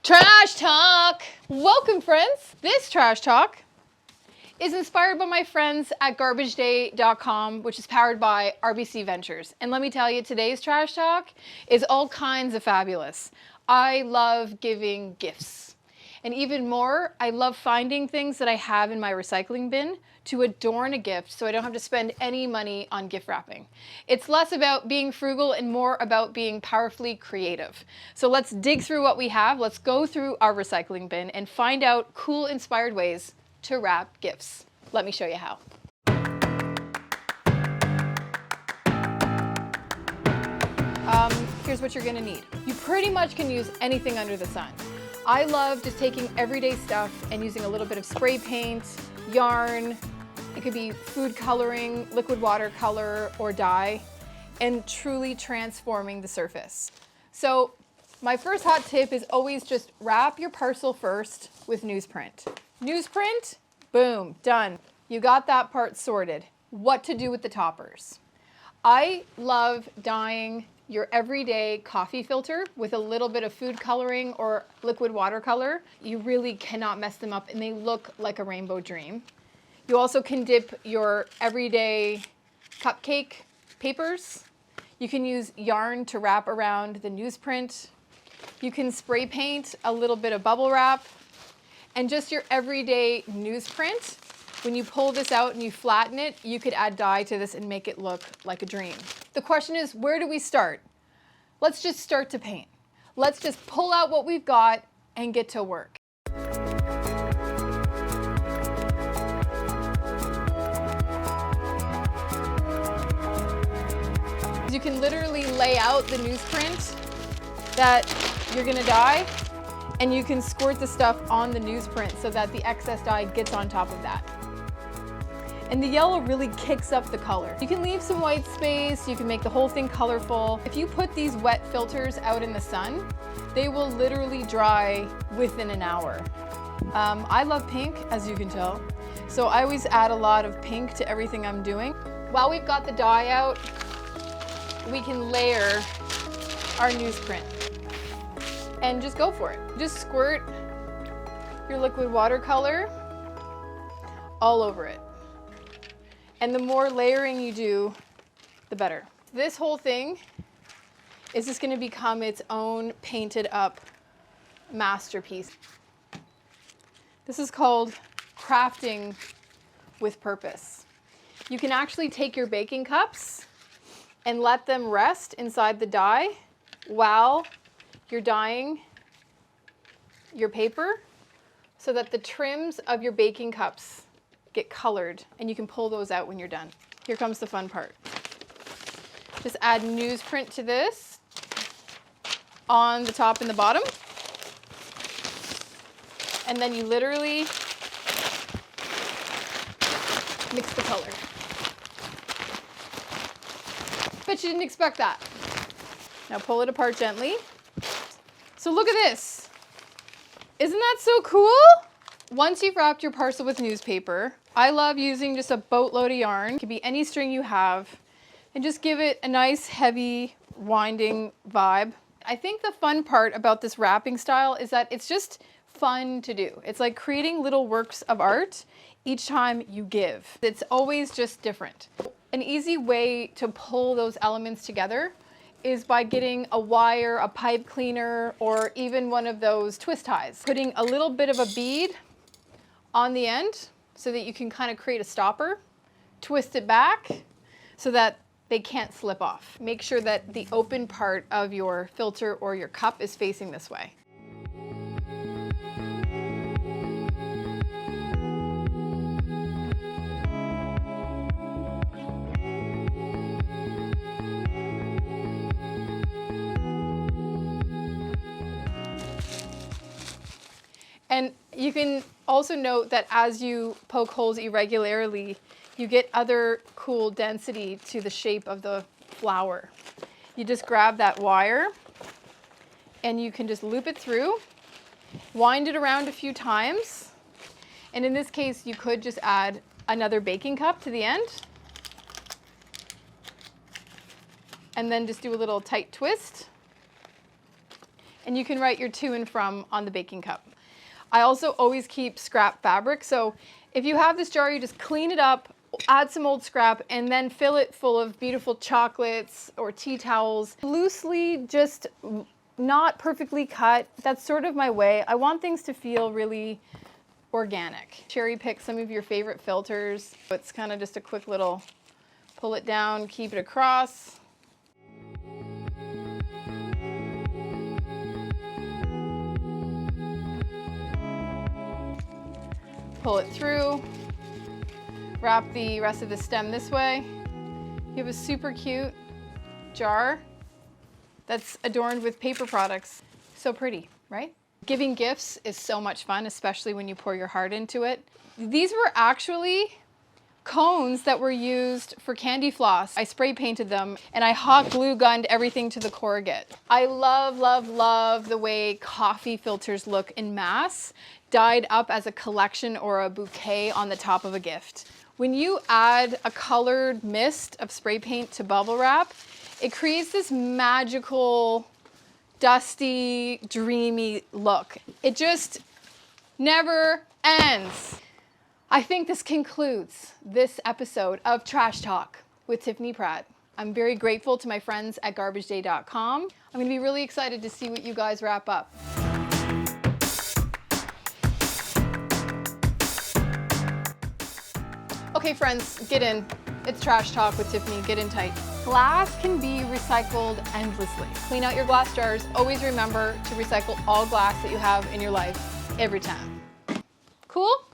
Trash Talk! Welcome, friends. This Trash Talk is inspired by my friends at garbageday.com, which is powered by RBC Ventures. And let me tell you, today's Trash Talk is all kinds of fabulous. I love giving gifts. And even more, I love finding things that I have in my recycling bin to adorn a gift so I don't have to spend any money on gift wrapping. It's less about being frugal and more about being powerfully creative. So let's dig through what we have. Let's go through our recycling bin and find out cool, inspired ways to wrap gifts. Let me show you how. Here's what you're gonna need. You pretty much can use anything under the sun. I love just taking everyday stuff and using a little bit of spray paint, yarn, it could be food coloring, liquid watercolor, or dye, and truly transforming the surface. So my first hot tip is always just wrap your parcel first with newsprint. Newsprint, boom, done. You got that part sorted. What to do with the toppers? I love dyeing your everyday coffee filter with a little bit of food coloring or liquid watercolor. You really cannot mess them up and they look like a rainbow dream. You also can dip your everyday cupcake papers. You can use yarn to wrap around the newsprint. You can spray paint a little bit of bubble wrap. And just your everyday newsprint, when you pull this out and you flatten it, you could add dye to this and make it look like a dream. The question is, where do we start? Let's just start to paint. Let's just pull out what we've got and get to work. You can literally lay out the newsprint that you're gonna dye, and you can squirt the stuff on the newsprint so that the excess dye gets on top of that. And the yellow really kicks up the color. You can leave some white space, you can make the whole thing colorful. If you put these wet filters out in the sun, they will literally dry within an hour. I love pink, as you can tell, so I always add a lot of pink to everything I'm doing. While we've got the dye out, we can layer our newsprint and just go for it. Just squirt your liquid watercolor all over it. And the more layering you do, the better. This whole thing is just gonna become its own painted up masterpiece. This is called crafting with purpose. You can actually take your baking cups and let them rest inside the dye while you're dyeing your paper so that the trims of your baking cups get colored and you can pull those out when you're done. Here comes the fun part. Just add newsprint to this on the top and the bottom. And then you literally mix the color. Bet you didn't expect that. Now pull it apart gently. So look at this. Isn't that so cool? Once you've wrapped your parcel with newspaper, I love using just a boatload of yarn. It could be any string you have, and just give it a nice, heavy, winding vibe. I think the fun part about this wrapping style is that it's just fun to do. It's like creating little works of art each time you give. It's always just different. An easy way to pull those elements together is by getting a wire, a pipe cleaner, or even one of those twist ties. Putting a little bit of a bead on the end so that you can kind of create a stopper, twist it back so that they can't slip off. Make sure that the open part of your filter or your cup is facing this way. And you can also note that as you poke holes irregularly, you get other cool density to the shape of the flower. You just grab that wire and you can just loop it through, wind it around a few times. And in this case, you could just add another baking cup to the end. And then just do a little tight twist. and you can write your to and from on the baking cup. I also always keep scrap fabric, so if you have this jar, you just clean it up, add some old scrap, and then fill it full of beautiful chocolates or tea towels. Loosely, just not perfectly cut. That's sort of my way. I want things to feel really organic. Cherry pick some of your favorite filters. It's kind of just a quick little pull it down, keep it across. Pull it through, wrap the rest of the stem this way. You have a super cute jar that's adorned with paper products. So pretty, right? Giving gifts is so much fun, especially when you pour your heart into it. These were actually cones that were used for candy floss. I spray painted them and I hot glue gunned everything to the corrugate. I love, love, love the way coffee filters look in mass, dyed up as a collection or a bouquet on the top of a gift. When you add a colored mist of spray paint to bubble wrap, it creates this magical, dusty, dreamy look. It just never ends. I think this concludes this episode of Trash Talk with Tiffany Pratt. I'm very grateful to my friends at garbageday.com. I'm going to be really excited to see what you guys wrap up. Okay, friends, get in. It's Trash Talk with Tiffany. Get in tight. Glass can be recycled endlessly. Clean out your glass jars. Always remember to recycle all glass that you have in your life every time. Cool?